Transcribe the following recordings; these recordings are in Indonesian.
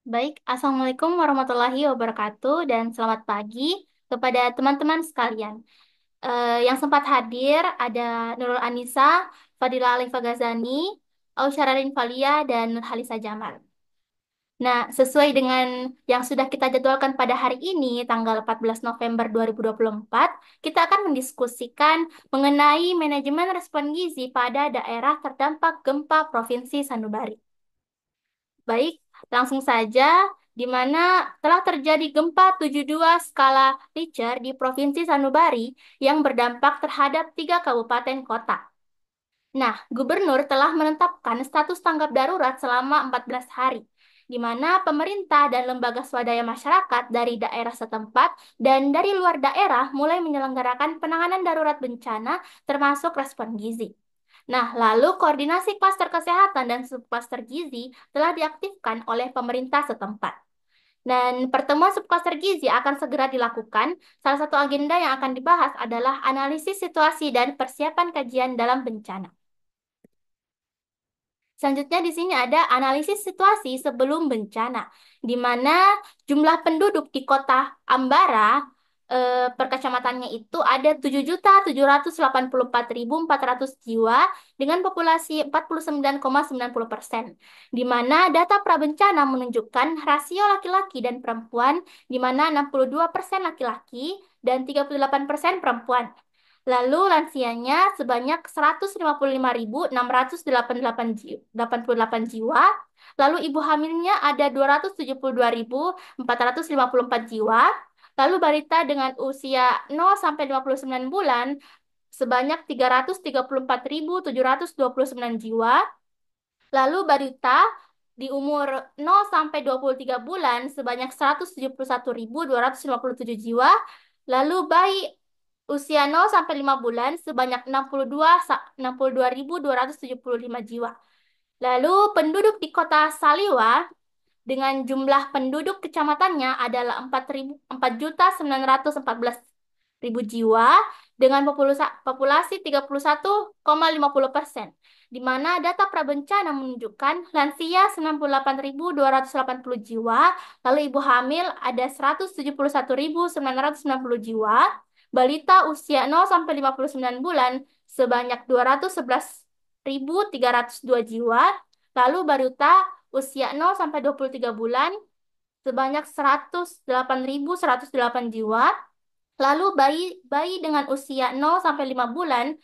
Baik, Assalamualaikum warahmatullahi wabarakatuh dan selamat pagi kepada teman-teman sekalian. Yang sempat hadir ada Nurul Anisa, Fadila Alifa Ghazani, Ausyararin Falia, dan Nurhalisa Jamal. Nah, sesuai dengan yang sudah kita jadwalkan pada hari ini, tanggal 14 November 2024, kita akan mendiskusikan mengenai manajemen respon gizi pada daerah terdampak gempa Provinsi Sanubari. Baik, langsung saja, di mana telah terjadi gempa 72 skala Richter di Provinsi Sanubari yang berdampak terhadap 3 kabupaten kota. Nah, gubernur telah menetapkan status tanggap darurat selama 14 hari, di mana pemerintah dan lembaga swadaya masyarakat dari daerah setempat dan dari luar daerah mulai menyelenggarakan penanganan darurat bencana termasuk respon gizi. Nah, lalu koordinasi klaster kesehatan dan subklaster gizi telah diaktifkan oleh pemerintah setempat. Dan pertemuan subklaster gizi akan segera dilakukan. Salah satu agenda yang akan dibahas adalah analisis situasi dan persiapan kajian dalam bencana. Selanjutnya di sini ada analisis situasi sebelum bencana, di mana jumlah penduduk di kota Ambara per kecamatannya itu ada 7.784.400 jiwa dengan populasi 49,90%, di mana data prabencana menunjukkan rasio laki-laki dan perempuan, di mana 62% laki-laki dan 38% perempuan. Lalu lansianya sebanyak 155.688 jiwa. Lalu ibu hamilnya ada 272.454 jiwa. Lalu balita dengan usia 0 sampai 29 bulan sebanyak 334.729 jiwa. Lalu balita di umur 0 sampai 23 bulan sebanyak 171.257 jiwa. Lalu bayi usia 0 sampai 5 bulan sebanyak 62.275 jiwa. Lalu penduduk di kota Saliwa dengan jumlah penduduk kecamatannya adalah 4.914.000 jiwa dengan populasi 31,50%, di mana data prabencana menunjukkan lansia 98.280 jiwa, lalu ibu hamil ada 171.990 jiwa, balita usia 0 sampai 59 bulan sebanyak 211.302 jiwa, lalu balita usia 0 sampai 23 bulan sebanyak 108.108 jiwa. Lalu bayi dengan usia 0 sampai 5 bulan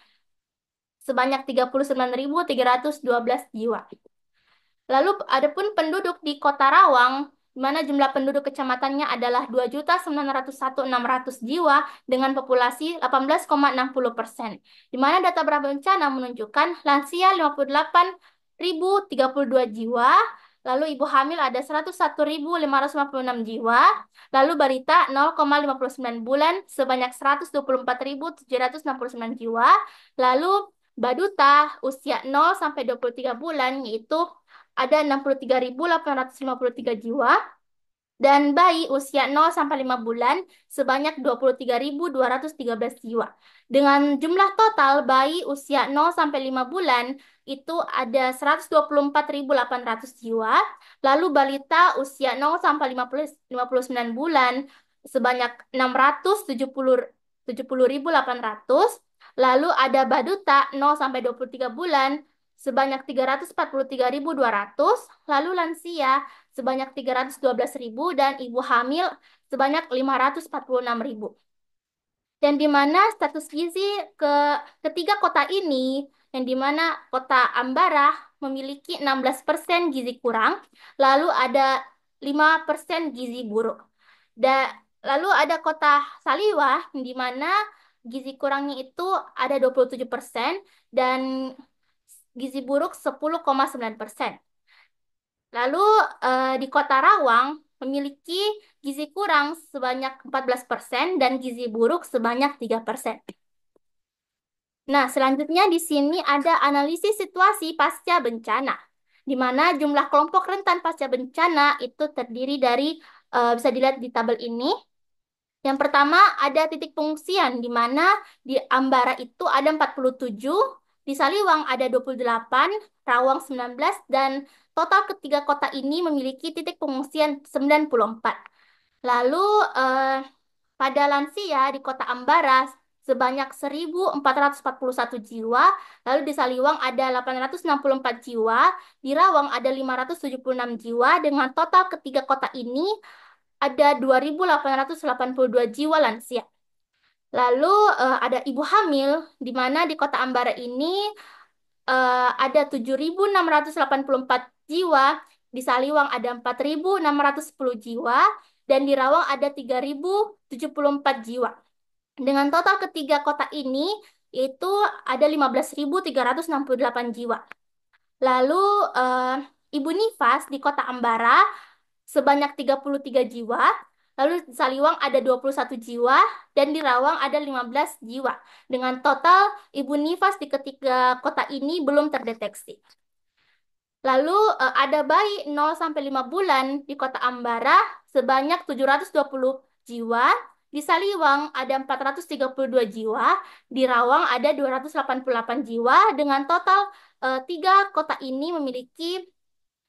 sebanyak 39.312 jiwa. Lalu adapun penduduk di Kota Rawang, di mana jumlah penduduk kecamatannya adalah 2.901.600 jiwa dengan populasi 18,60%, di mana data prabencana menunjukkan lansia 58.032 jiwa, lalu ibu hamil ada 101.556 jiwa, lalu balita 0,59 bulan sebanyak 124.769 jiwa, lalu baduta usia 0 sampai 23 bulan yaitu ada 63.853 jiwa, dan bayi usia 0 sampai 5 bulan sebanyak 23.213 jiwa. Dengan jumlah total bayi usia 0 sampai 5 bulan itu ada 124.800 jiwa, lalu balita usia 0 sampai 59 bulan sebanyak 670.800, lalu ada baduta 0 sampai 23 bulan sebanyak 343.200, lalu lansia sebanyak 312.000 dan ibu hamil sebanyak 546.000. Dan di mana status gizi ke ketiga kota ini, yang di mana kota Ambarah memiliki 16% gizi kurang, lalu ada 5% gizi buruk. Dan lalu ada kota Saliwah, di mana gizi kurangnya itu ada 27% dan gizi buruk 10,9%. Lalu di Kota Rawang memiliki gizi kurang sebanyak 14% dan gizi buruk sebanyak 3%. Nah, selanjutnya di sini ada analisis situasi pasca bencana, di mana jumlah kelompok rentan pasca bencana itu terdiri dari, bisa dilihat di tabel ini. Yang pertama ada titik pengungsian, di mana di Ambara itu ada 47, Di Saliwang ada 28, Rawang 19, dan total ketiga kota ini memiliki titik pengungsian 94. Lalu eh, pada lansia di Kota Ambaras sebanyak 1.441 jiwa, lalu di Saliwang ada 864 jiwa, di Rawang ada 576 jiwa, dengan total ketiga kota ini ada 2.882 jiwa lansia. Lalu ada ibu hamil, di mana di Kota Ambara ini ada 7.684 jiwa, di Saliwang ada 4.610 jiwa, dan di Rawang ada 3.074 jiwa. Dengan total ketiga kota ini, itu ada 15.368 jiwa. Lalu eh, Ibu Nifas di Kota Ambara sebanyak 33 jiwa, lalu di Saliwang ada 21 jiwa, dan di Rawang ada 15 jiwa. Dengan total, Ibu Nifas di ketiga kota ini belum terdeteksi. Lalu ada bayi 0 sampai 5 bulan di Kota Ambara sebanyak 720 jiwa, di Saliwang ada 432 jiwa, di Rawang ada 288 jiwa, dengan total tiga kota ini memiliki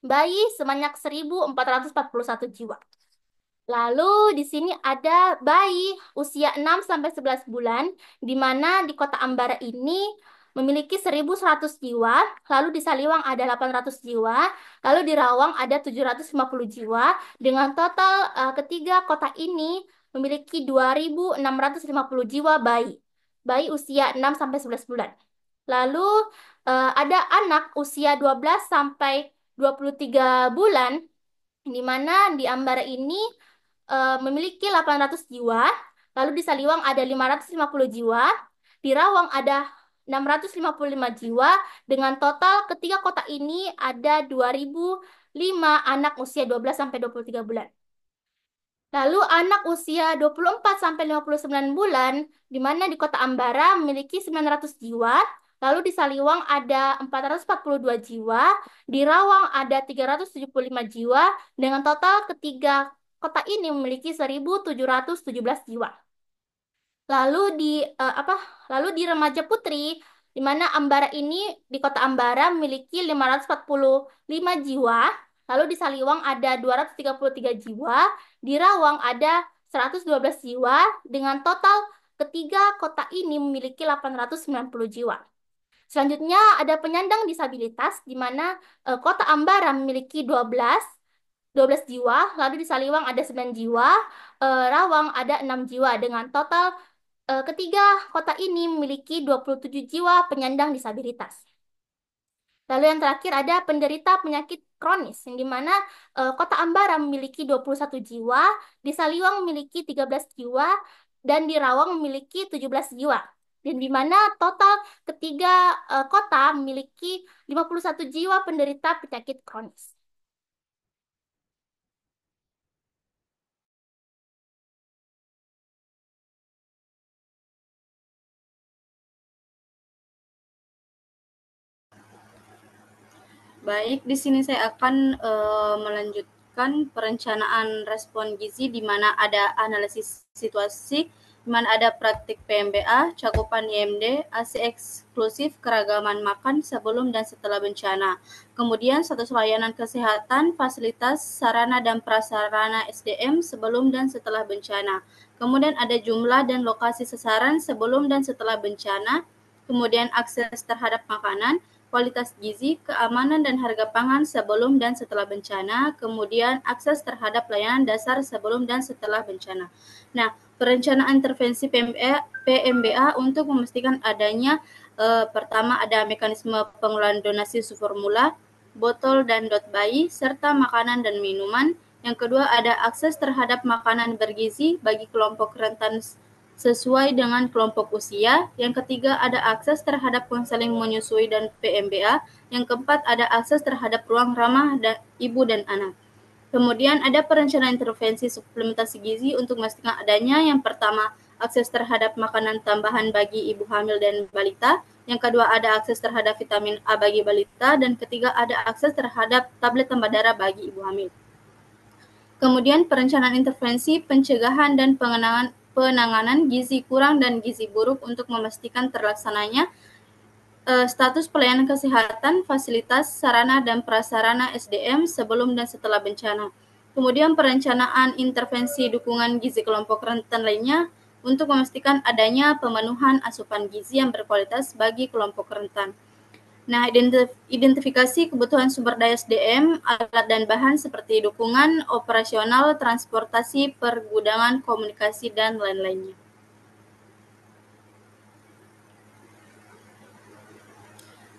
bayi sebanyak 1.441 jiwa. Lalu di sini ada bayi usia 6 sampai 11 bulan, di mana di Kota Ambara ini memiliki 1.100 jiwa, lalu di Saliwang ada 800 jiwa, lalu di Rawang ada 750 jiwa, dengan total ketiga kota ini memiliki 2.650 jiwa bayi usia 6 sampai 11 bulan. Lalu ada anak usia 12 sampai 23 bulan, di mana di Ambara ini memiliki 800 jiwa, lalu di Saliwang ada 550 jiwa, di Rawang ada 655 jiwa, dengan total ketiga kota ini ada 2.005 anak usia 12 sampai 23 bulan. Lalu anak usia 24 sampai 59 bulan, di mana di Kota Ambara memiliki 900 jiwa, lalu di Saliwang ada 442 jiwa, di Rawang ada 375 jiwa, dengan total ketiga kota ini memiliki 1.717 jiwa. Lalu di Lalu di Remaja Putri, di mana Ambara ini di Kota Ambara memiliki 545 jiwa, lalu di Saliwang ada 233 jiwa, di Rawang ada 112 jiwa, dengan total ketiga kota ini memiliki 890 jiwa. Selanjutnya ada penyandang disabilitas, di mana Kota Ambara memiliki 12 jiwa, lalu di Saliwang ada 9 jiwa, Rawang ada 6 jiwa, dengan total ketiga kota ini memiliki 27 jiwa penyandang disabilitas. Lalu yang terakhir ada penderita penyakit kronis, yang dimana Kota Ambara memiliki 21 jiwa, di Saliwang memiliki 13 jiwa, dan di Rawang memiliki 17 jiwa. Dan di mana total ketiga kota memiliki 51 jiwa penderita penyakit kronis. Baik, di sini saya akan melanjutkan perencanaan respon gizi di mana ada analisis situasi, di mana ada praktik PMBA, cakupan IMD, ASI eksklusif, keragaman makan sebelum dan setelah bencana. Kemudian status layanan kesehatan, fasilitas, sarana dan prasarana SDM sebelum dan setelah bencana. Kemudian ada jumlah dan lokasi sasaran sebelum dan setelah bencana. Kemudian akses terhadap makanan, kualitas gizi, keamanan dan harga pangan sebelum dan setelah bencana, kemudian akses terhadap layanan dasar sebelum dan setelah bencana. Nah, perencanaan intervensi PMBA untuk memastikan adanya pertama ada mekanisme pengelolaan donasi suformula, botol dan dot bayi, serta makanan dan minuman. Yang kedua ada akses terhadap makanan bergizi bagi kelompok rentan sesuai dengan kelompok usia. Yang ketiga ada akses terhadap konseling menyusui dan PMBA. Yang keempat ada akses terhadap ruang ramah ibu dan anak. Kemudian ada perencanaan intervensi suplementasi gizi untuk memastikan adanya yang pertama akses terhadap makanan tambahan bagi ibu hamil dan balita. Yang kedua ada akses terhadap vitamin A bagi balita, dan ketiga ada akses terhadap tablet tambah darah bagi ibu hamil. Kemudian perencanaan intervensi, pencegahan dan penanganan gizi kurang dan gizi buruk untuk memastikan terlaksananya Status pelayanan kesehatan, fasilitas, sarana dan prasarana SDM sebelum dan setelah bencana. Kemudian perencanaan intervensi dukungan gizi kelompok rentan lainnya untuk memastikan adanya pemenuhan asupan gizi yang berkualitas bagi kelompok rentan. Nah, identifikasi kebutuhan sumber daya SDM, alat dan bahan seperti dukungan operasional, transportasi, pergudangan, komunikasi, dan lain-lainnya.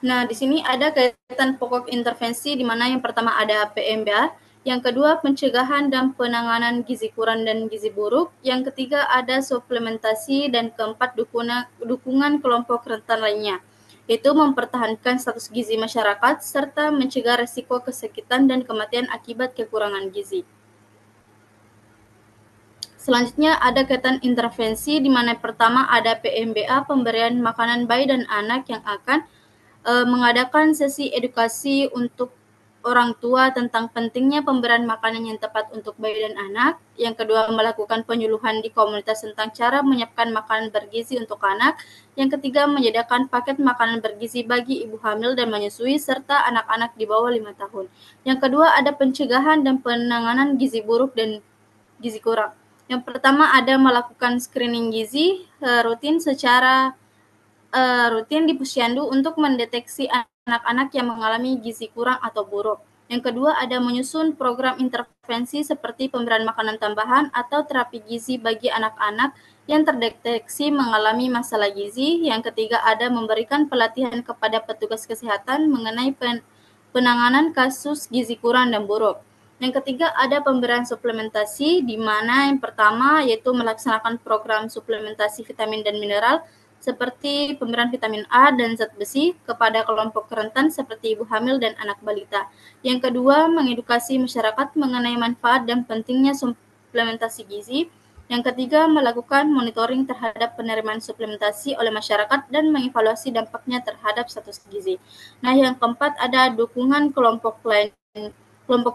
Nah, di sini ada kaitan pokok intervensi di mana yang pertama ada PMBA, yang kedua pencegahan dan penanganan gizi kurang dan gizi buruk, yang ketiga ada suplementasi, dan keempat dukungan kelompok rentan lainnya, yaitu mempertahankan status gizi masyarakat serta mencegah risiko kesakitan dan kematian akibat kekurangan gizi. Selanjutnya ada kaitan intervensi di mana pertama ada PMBA, pemberian makanan bayi dan anak, yang akan mengadakan sesi edukasi untuk orang tua tentang pentingnya pemberian makanan yang tepat untuk bayi dan anak. Yang kedua, melakukan penyuluhan di komunitas tentang cara menyiapkan makanan bergizi untuk anak. Yang ketiga, menyediakan paket makanan bergizi bagi ibu hamil dan menyusui serta anak-anak di bawah 5 tahun. Yang kedua, ada pencegahan dan penanganan gizi buruk dan gizi kurang. Yang pertama ada melakukan screening gizi rutin secara rutin di posyandu untuk mendeteksi anak-anak yang mengalami gizi kurang atau buruk. Yang kedua ada menyusun program intervensi seperti pemberian makanan tambahan atau terapi gizi bagi anak-anak yang terdeteksi mengalami masalah gizi. Yang ketiga ada memberikan pelatihan kepada petugas kesehatan mengenai penanganan kasus gizi kurang dan buruk. Yang ketiga ada pemberian suplementasi, di mana yang pertama yaitu melaksanakan program suplementasi vitamin dan mineral seperti pemberian vitamin A dan zat besi kepada kelompok rentan seperti ibu hamil dan anak balita. Yang kedua, mengedukasi masyarakat mengenai manfaat dan pentingnya suplementasi gizi. Yang ketiga, melakukan monitoring terhadap penerimaan suplementasi oleh masyarakat dan mengevaluasi dampaknya terhadap status gizi. Nah, yang keempat ada dukungan kelompok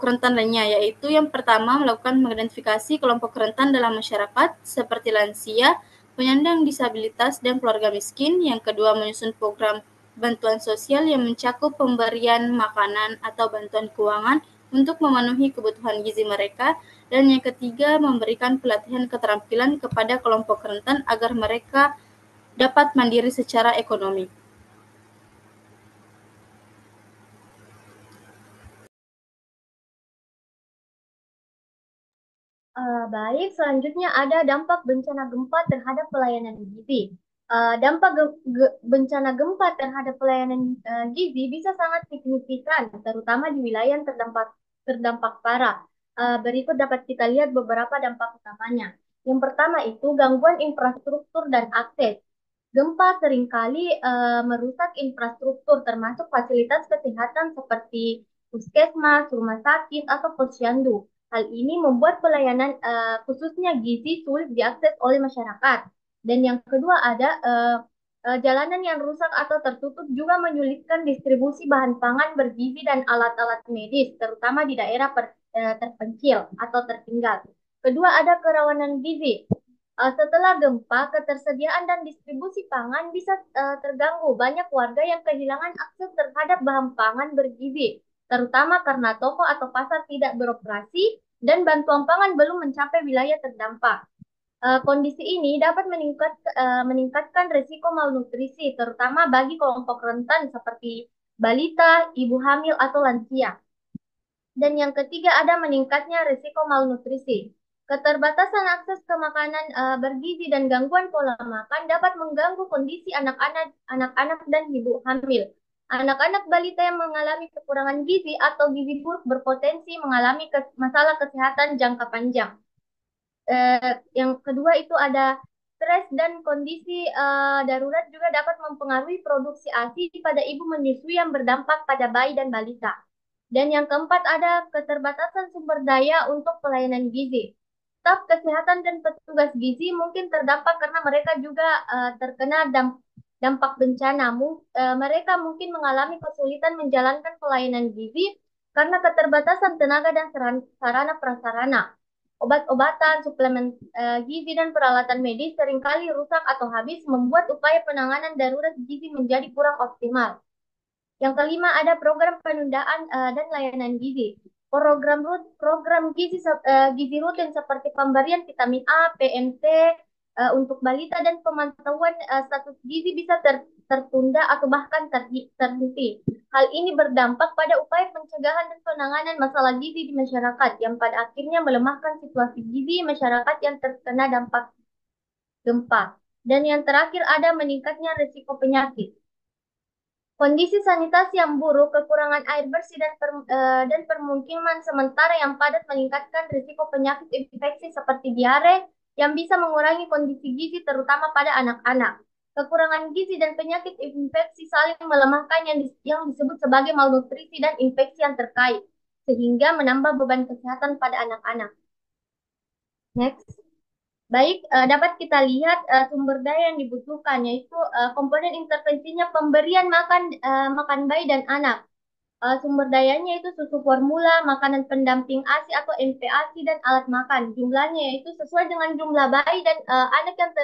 rentan lainnya, yaitu yang pertama melakukan mengidentifikasi kelompok rentan dalam masyarakat seperti lansia, penyandang disabilitas, dan keluarga miskin. Yang kedua, menyusun program bantuan sosial yang mencakup pemberian makanan atau bantuan keuangan untuk memenuhi kebutuhan gizi mereka. Dan yang ketiga, memberikan pelatihan keterampilan kepada kelompok rentan agar mereka dapat mandiri secara ekonomi. Baik, selanjutnya ada dampak bencana gempa terhadap pelayanan gizi. Dampak bencana gempa terhadap pelayanan gizi bisa sangat signifikan, terutama di wilayah yang terdampak parah. Berikut dapat kita lihat beberapa dampak utamanya. Yang pertama itu gangguan infrastruktur dan akses. Gempa seringkali merusak infrastruktur, termasuk fasilitas kesehatan seperti puskesmas, rumah sakit, atau posyandu. Hal ini membuat pelayanan khususnya gizi sulit diakses oleh masyarakat. Dan yang kedua ada jalanan yang rusak atau tertutup juga menyulitkan distribusi bahan pangan bergizi dan alat-alat medis, terutama di daerah terpencil atau tertinggal. Kedua ada kerawanan gizi. Setelah gempa, ketersediaan dan distribusi pangan bisa terganggu. Banyak warga yang kehilangan akses terhadap bahan pangan bergizi, terutama karena toko atau pasar tidak beroperasi dan bantuan pangan belum mencapai wilayah terdampak. Kondisi ini dapat meningkatkan risiko malnutrisi, terutama bagi kelompok rentan seperti balita, ibu hamil, atau lansia. Dan yang ketiga ada meningkatnya risiko malnutrisi. Keterbatasan akses ke makanan bergizi dan gangguan pola makan dapat mengganggu kondisi anak-anak dan ibu hamil. Anak-anak balita yang mengalami kekurangan gizi atau gizi buruk berpotensi mengalami masalah kesehatan jangka panjang. Yang kedua itu ada stres dan kondisi darurat juga dapat mempengaruhi produksi ASI pada ibu menyusui yang berdampak pada bayi dan balita. Dan yang keempat ada keterbatasan sumber daya untuk pelayanan gizi. Staf kesehatan dan petugas gizi mungkin terdampak karena mereka juga terkena dampak bencana. Mereka mungkin mengalami kesulitan menjalankan pelayanan gizi karena keterbatasan tenaga dan sarana prasarana. Obat-obatan, suplemen gizi, dan peralatan medis seringkali rusak atau habis membuat upaya penanganan darurat gizi menjadi kurang optimal. Yang kelima ada program penundaan dan layanan gizi. Program gizi rutin seperti pemberian vitamin A, PMC untuk balita dan pemantauan status gizi bisa tertunda atau bahkan terhenti. Hal ini berdampak pada upaya pencegahan dan penanganan masalah gizi di masyarakat yang pada akhirnya melemahkan situasi gizi masyarakat yang terkena dampak gempa. Dan yang terakhir ada meningkatnya risiko penyakit. Kondisi sanitasi yang buruk, kekurangan air bersih dan permukiman sementara yang padat meningkatkan risiko penyakit infeksi seperti diare yang bisa mengurangi kondisi gizi terutama pada anak-anak. Kekurangan gizi dan penyakit infeksi saling melemahkan yang disebut sebagai malnutrisi dan infeksi yang terkait, sehingga menambah beban kesehatan pada anak-anak. Next. Baik, dapat kita lihat sumber daya yang dibutuhkan, yaitu komponen intervensinya pemberian makan bayi dan anak. Sumber dayanya itu susu formula, makanan pendamping ASI atau MPASI, dan alat makan. Jumlahnya yaitu sesuai dengan jumlah bayi dan anak yang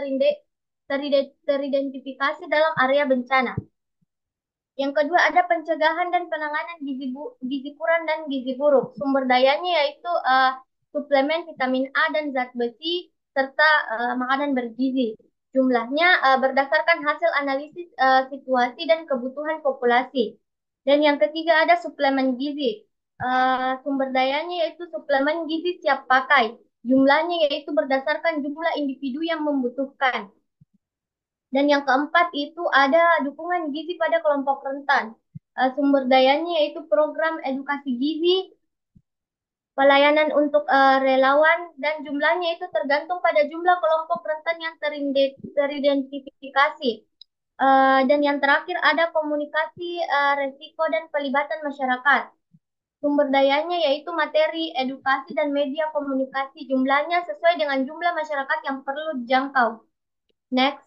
teridentifikasi dalam area bencana. Yang kedua ada pencegahan dan penanganan gizi kurang dan gizi buruk. Sumber dayanya yaitu suplemen vitamin A dan zat besi serta makanan bergizi. Jumlahnya berdasarkan hasil analisis situasi dan kebutuhan populasi. Dan yang ketiga ada suplemen gizi. Sumber dayanya yaitu suplemen gizi siap pakai. Jumlahnya yaitu berdasarkan jumlah individu yang membutuhkan. Dan yang keempat itu ada dukungan gizi pada kelompok rentan. Sumber dayanya yaitu program edukasi gizi, pelayanan untuk relawan, dan jumlahnya itu tergantung pada jumlah kelompok rentan yang teridentifikasi. Dan yang terakhir ada komunikasi resiko dan pelibatan masyarakat. Sumber dayanya yaitu materi, edukasi, dan media komunikasi. Jumlahnya sesuai dengan jumlah masyarakat yang perlu dijangkau. Next.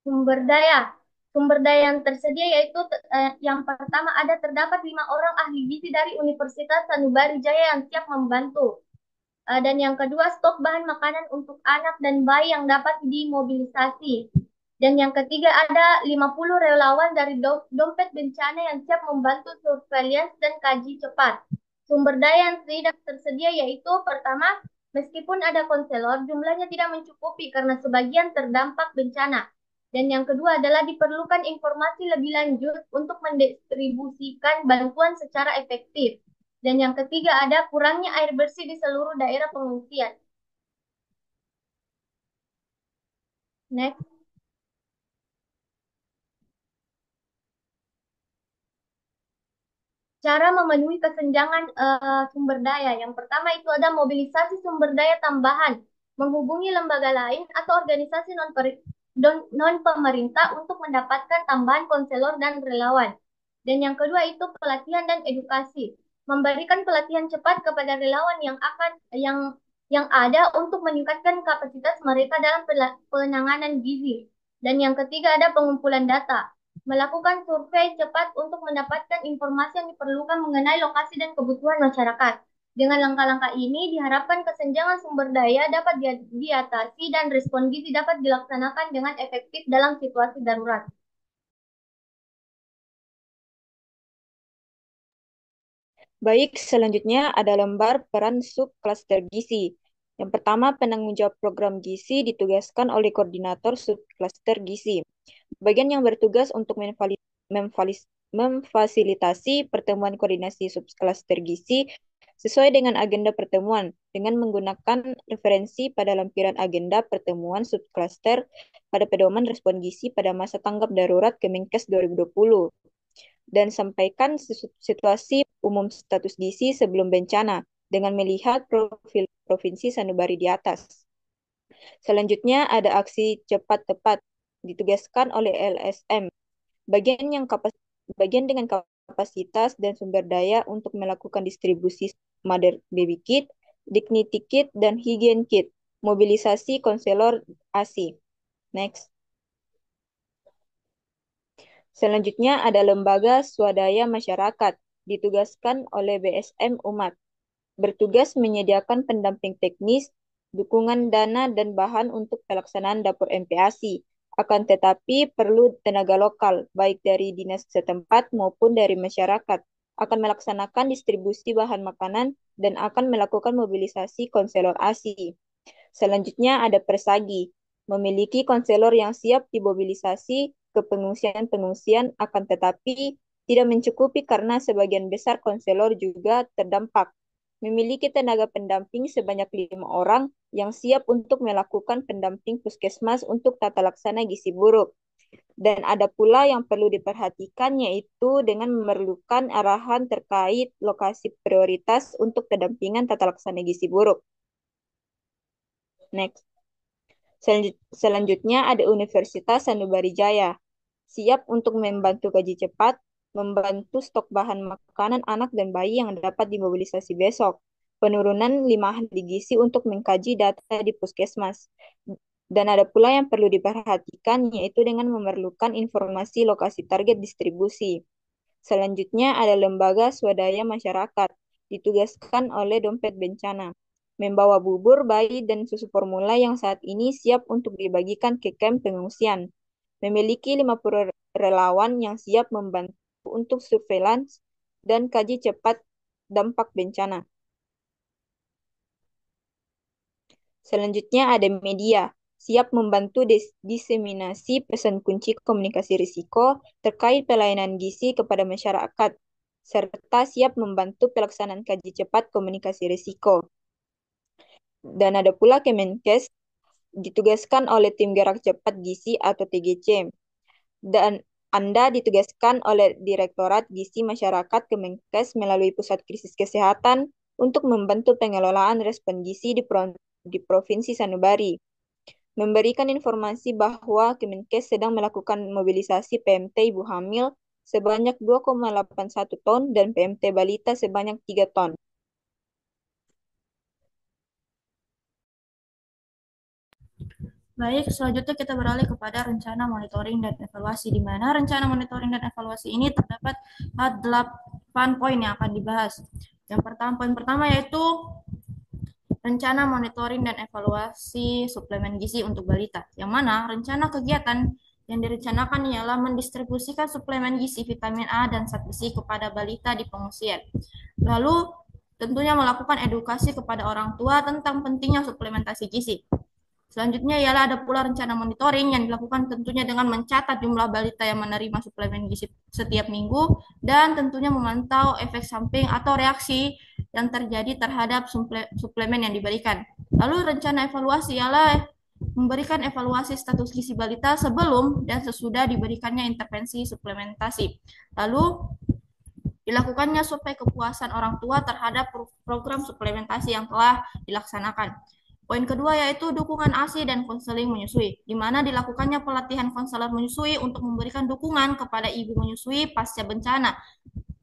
Sumber daya. Sumber daya yang tersedia yaitu yang pertama ada terdapat 5 orang ahli gizi dari Universitas Sanubari Jaya yang siap membantu. Dan yang kedua stok bahan makanan untuk anak dan bayi yang dapat dimobilisasi. Dan yang ketiga ada 50 relawan dari dompet bencana yang siap membantu surveillance dan kaji cepat. Sumber daya yang tidak tersedia yaitu pertama, meskipun ada konselor, jumlahnya tidak mencukupi karena sebagian terdampak bencana. Dan yang kedua adalah diperlukan informasi lebih lanjut untuk mendistribusikan bantuan secara efektif. Dan yang ketiga ada kurangnya air bersih di seluruh daerah pengungsian. Next. Cara memenuhi kesenjangan sumber daya. Yang pertama itu ada mobilisasi sumber daya tambahan, menghubungi lembaga lain atau organisasi non-pemerintah untuk mendapatkan tambahan konselor dan relawan. Dan yang kedua itu pelatihan dan edukasi, memberikan pelatihan cepat kepada relawan yang ada untuk meningkatkan kapasitas mereka dalam penanganan gizi. Dan yang ketiga ada pengumpulan data, melakukan survei cepat untuk mendapatkan informasi yang diperlukan mengenai lokasi dan kebutuhan masyarakat. Dengan langkah-langkah ini diharapkan kesenjangan sumber daya dapat diatasi dan respon gizi dapat dilaksanakan dengan efektif dalam situasi darurat. Baik, selanjutnya ada lembar peran subklaster gizi. Yang pertama, penanggung jawab program gizi ditugaskan oleh koordinator subklaster gizi. Bagian yang bertugas untuk memfasilitasi pertemuan koordinasi subklaster gizi sesuai dengan agenda pertemuan dengan menggunakan referensi pada lampiran agenda pertemuan subklaster pada pedoman respon gizi pada masa tanggap darurat Kemenkes 2020 dan sampaikan situasi umum status gizi sebelum bencana dengan melihat profil Provinsi Sanubari di atas. Selanjutnya ada aksi cepat tepat ditugaskan oleh LSM, bagian dengan kapasitas dan sumber daya untuk melakukan distribusi Mother Baby Kit, Dignity Kit, dan Hygiene Kit, mobilisasi konselor ASI. Next. Selanjutnya ada lembaga swadaya masyarakat, ditugaskan oleh BSM Umat. bertugas menyediakan pendamping teknis, dukungan dana, dan bahan untuk pelaksanaan dapur MPASI. Akan tetapi perlu tenaga lokal, baik dari dinas setempat maupun dari masyarakat, akan melaksanakan distribusi bahan makanan dan akan melakukan mobilisasi konselor ASI. Selanjutnya ada Persagi, memiliki konselor yang siap dimobilisasi ke pengungsian-pengungsian, akan tetapi tidak mencukupi karena sebagian besar konselor juga terdampak. Memiliki tenaga pendamping sebanyak 5 orang yang siap untuk melakukan pendamping puskesmas untuk tata laksana gizi buruk. Dan ada pula yang perlu diperhatikan yaitu dengan memerlukan arahan terkait lokasi prioritas untuk pendampingan tata laksana gizi buruk. Next. Selanjutnya ada Universitas Sanubari siap untuk membantu gaji cepat, membantu stok bahan makanan anak dan bayi yang dapat dimobilisasi besok, penurunan 5 ahli gizi untuk mengkaji data di puskesmas. Dan ada pula yang perlu diperhatikan yaitu dengan memerlukan informasi lokasi target distribusi. Selanjutnya ada lembaga swadaya masyarakat, ditugaskan oleh Dompet Bencana, membawa bubur, bayi, dan susu formula yang saat ini siap untuk dibagikan ke kamp pengungsian. Memiliki 50 relawan yang siap membantu untuk surveillance dan kaji cepat dampak bencana. Selanjutnya ada media, siap membantu diseminasi pesan kunci komunikasi risiko terkait pelayanan gizi kepada masyarakat, serta siap membantu pelaksanaan kaji cepat komunikasi risiko. Dan ada pula Kemenkes, ditugaskan oleh Tim Gerak Cepat Gizi atau TGC. Dan Anda ditugaskan oleh Direktorat Gizi Masyarakat Kemenkes melalui Pusat Krisis Kesehatan untuk membantu pengelolaan respon gizi di Provinsi Sanubari. Memberikan informasi bahwa Kemenkes sedang melakukan mobilisasi PMT ibu hamil sebanyak 2,81 ton dan PMT balita sebanyak 3 ton. Baik, selanjutnya kita beralih kepada rencana monitoring dan evaluasi, di mana rencana monitoring dan evaluasi ini terdapat 8 poin yang akan dibahas. Poin pertama yaitu rencana monitoring dan evaluasi suplemen gizi untuk balita, yang mana rencana kegiatan yang direncanakan ialah mendistribusikan suplemen gizi vitamin A dan zat besi kepada balita di pengungsian. Lalu tentunya melakukan edukasi kepada orang tua tentang pentingnya suplementasi gizi. Selanjutnya ialah ada pula rencana monitoring yang dilakukan tentunya dengan mencatat jumlah balita yang menerima suplemen gizi setiap minggu dan tentunya memantau efek samping atau reaksi yang terjadi terhadap suplemen yang diberikan. Lalu rencana evaluasi ialah memberikan evaluasi status gizi balita sebelum dan sesudah diberikannya intervensi suplementasi. Lalu dilakukannya survei kepuasan orang tua terhadap program suplementasi yang telah dilaksanakan. Poin kedua yaitu dukungan ASI dan konseling menyusui, di mana dilakukannya pelatihan konselor menyusui untuk memberikan dukungan kepada ibu menyusui pasca bencana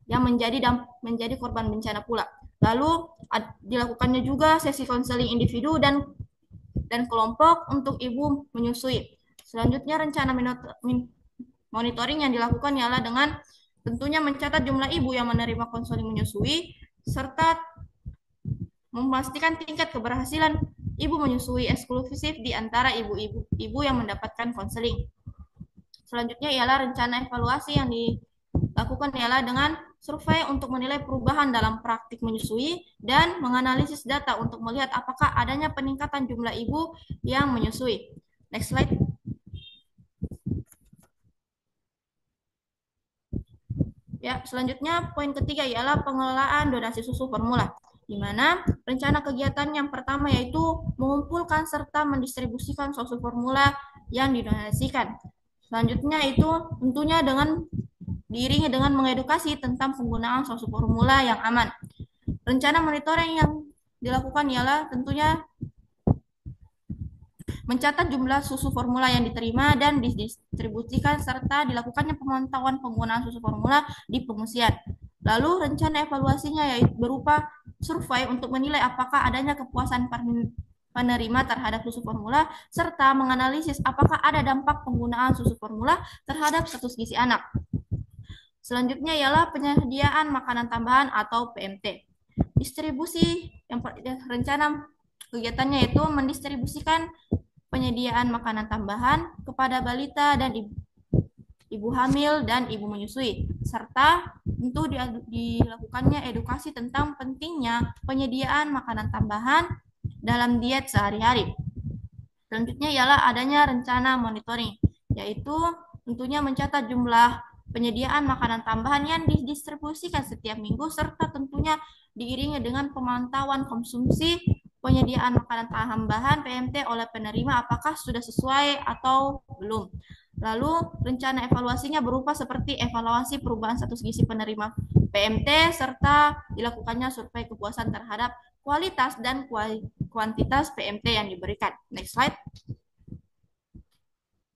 yang menjadi korban bencana pula. Lalu dilakukannya juga sesi konseling individu dan kelompok untuk ibu menyusui. Selanjutnya rencana monitoring yang dilakukan ialah dengan tentunya mencatat jumlah ibu yang menerima konseling menyusui serta memastikan tingkat keberhasilan ibu menyusui eksklusif di antara ibu-ibu yang mendapatkan konseling. Selanjutnya ialah rencana evaluasi yang dilakukan ialah dengan survei untuk menilai perubahan dalam praktik menyusui dan menganalisis data untuk melihat apakah adanya peningkatan jumlah ibu yang menyusui. Next slide. Ya, selanjutnya poin ketiga ialah pengelolaan donasi susu formula, di mana rencana kegiatan yang pertama yaitu mengumpulkan serta mendistribusikan susu formula yang didonasikan. Selanjutnya itu tentunya diiringi dengan mengedukasi tentang penggunaan susu formula yang aman. Rencana monitoring yang dilakukan ialah tentunya mencatat jumlah susu formula yang diterima dan didistribusikan serta dilakukannya pemantauan penggunaan susu formula di pengungsian. Lalu rencana evaluasinya yaitu berupa survei untuk menilai apakah adanya kepuasan penerima terhadap susu formula serta menganalisis apakah ada dampak penggunaan susu formula terhadap status gizi anak. Selanjutnya ialah penyediaan makanan tambahan atau PMT, distribusi rencana kegiatannya itu mendistribusikan penyediaan makanan tambahan kepada balita dan ibu hamil dan ibu menyusui, serta tentu dilakukannya edukasi tentang pentingnya penyediaan makanan tambahan dalam diet sehari-hari. Selanjutnya ialah adanya rencana monitoring, yaitu tentunya mencatat jumlah penyediaan makanan tambahan yang didistribusikan setiap minggu, serta tentunya diiringi dengan pemantauan konsumsi penyediaan makanan tambahan PMT oleh penerima apakah sudah sesuai atau belum. Lalu rencana evaluasinya berupa seperti evaluasi perubahan status gizi penerima PMT serta dilakukannya survei kepuasan terhadap kualitas dan kuantitas PMT yang diberikan. Next slide.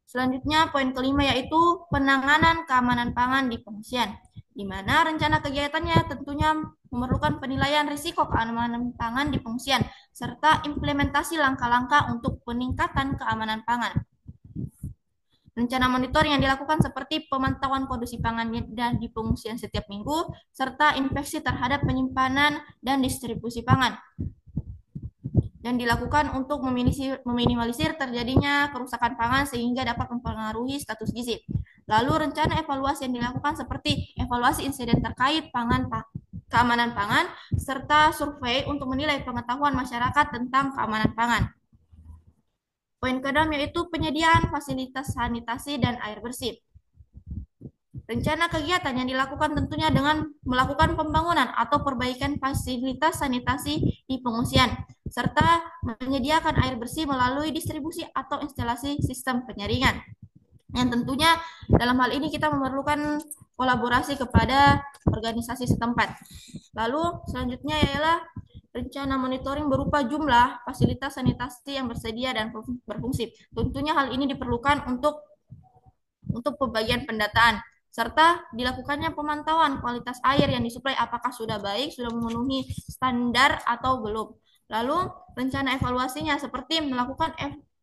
Selanjutnya poin kelima yaitu penanganan keamanan pangan di pengungsian, di mana rencana kegiatannya tentunya memerlukan penilaian risiko keamanan pangan di pengungsian serta implementasi langkah-langkah untuk peningkatan keamanan pangan. Rencana monitoring yang dilakukan seperti pemantauan kondisi pangan dan di pengungsian setiap minggu, serta inspeksi terhadap penyimpanan dan distribusi pangan. Dan dilakukan untuk meminimalisir terjadinya kerusakan pangan sehingga dapat mempengaruhi status gizi. Lalu rencana evaluasi yang dilakukan seperti evaluasi insiden terkait keamanan pangan, serta survei untuk menilai pengetahuan masyarakat tentang keamanan pangan. Poin ke-6 yaitu penyediaan fasilitas sanitasi dan air bersih. Rencana kegiatan yang dilakukan tentunya dengan melakukan pembangunan atau perbaikan fasilitas sanitasi di pengungsian, serta menyediakan air bersih melalui distribusi atau instalasi sistem penyaringan. Yang tentunya dalam hal ini kita memerlukan kolaborasi kepada organisasi setempat. Lalu selanjutnya ialah rencana monitoring berupa jumlah fasilitas sanitasi yang bersedia dan berfungsi. Tentunya hal ini diperlukan untuk pembagian pendataan, serta dilakukannya pemantauan kualitas air yang disuplai apakah sudah baik, sudah memenuhi standar atau belum. Lalu rencana evaluasinya seperti melakukan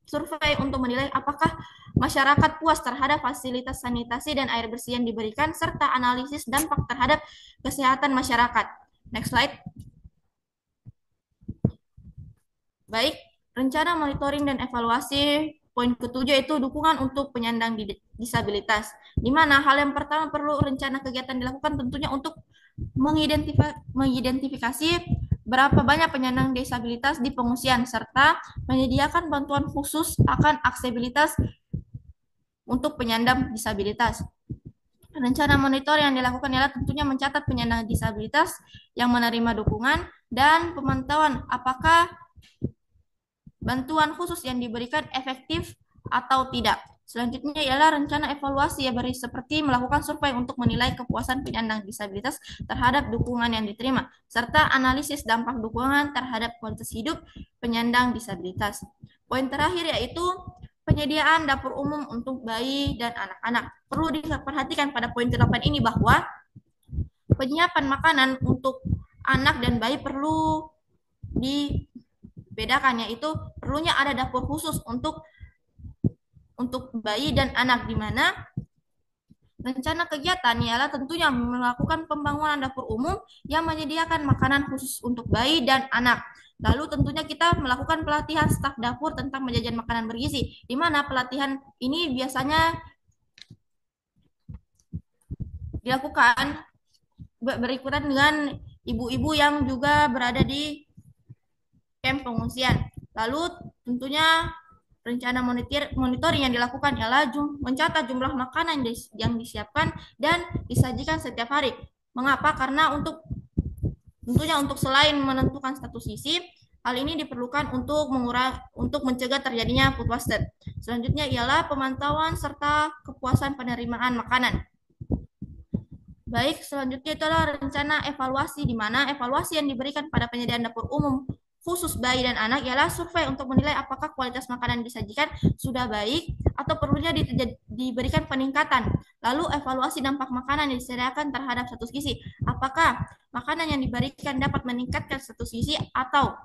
survei untuk menilai apakah masyarakat puas terhadap fasilitas sanitasi dan air bersih yang diberikan, serta analisis dampak terhadap kesehatan masyarakat. Next slide. Baik, rencana monitoring dan evaluasi poin ke-7 itu dukungan untuk penyandang disabilitas. Di mana hal yang pertama perlu rencana kegiatan dilakukan tentunya untuk mengidentifikasi berapa banyak penyandang disabilitas di pengungsian serta menyediakan bantuan khusus akan aksesibilitas untuk penyandang disabilitas. Rencana monitor yang dilakukan ialah tentunya mencatat penyandang disabilitas yang menerima dukungan dan pemantauan apakah bantuan khusus yang diberikan efektif atau tidak. Selanjutnya ialah rencana evaluasi yang seperti melakukan survei untuk menilai kepuasan penyandang disabilitas terhadap dukungan yang diterima, serta analisis dampak dukungan terhadap kualitas hidup penyandang disabilitas. Poin terakhir yaitu penyediaan dapur umum untuk bayi dan anak-anak. Perlu diperhatikan pada poin ke-8 ini bahwa penyiapan makanan untuk anak dan bayi perlu dibedakan, yaitu perlunya ada dapur khusus untuk bayi dan anak, di mana rencana kegiatan ialah tentunya melakukan pembangunan dapur umum yang menyediakan makanan khusus untuk bayi dan anak. Lalu tentunya kita melakukan pelatihan staf dapur tentang menjajan makanan bergizi, di mana pelatihan ini biasanya dilakukan berikutan dengan ibu-ibu yang juga berada di camp pengungsian. Lalu tentunya rencana monitoring yang dilakukan ialah mencatat jumlah makanan yang disiapkan dan disajikan setiap hari. Mengapa? Karena tentunya untuk selain menentukan status gizi, hal ini diperlukan untuk mencegah terjadinya food wasted. Selanjutnya ialah pemantauan serta kepuasan penerimaan makanan. Baik, selanjutnya itu adalah rencana evaluasi, di mana evaluasi yang diberikan pada penyediaan dapur umum khusus bayi dan anak ialah survei untuk menilai apakah kualitas makanan disajikan sudah baik atau perlunya diberikan peningkatan. Lalu evaluasi dampak makanan yang disediakan terhadap status gizi. Apakah makanan yang diberikan dapat meningkatkan status gizi atau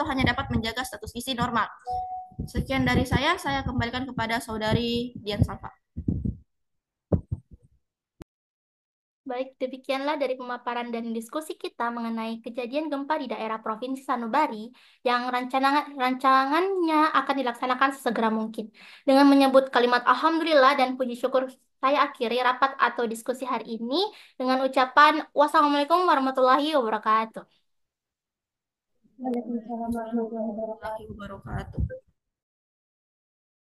hanya dapat menjaga status gizi normal. Sekian dari saya kembalikan kepada Saudari Dian Salva. Baik, demikianlah dari pemaparan dan diskusi kita mengenai kejadian gempa di daerah Provinsi Sanubari yang rancangannya akan dilaksanakan sesegera mungkin. Dengan menyebut kalimat Alhamdulillah dan puji syukur, saya akhiri rapat atau diskusi hari ini dengan ucapan Wassalamualaikum warahmatullahi wabarakatuh. Waalaikumsalam warahmatullahi wabarakatuh. Warahmatullahi wabarakatuh.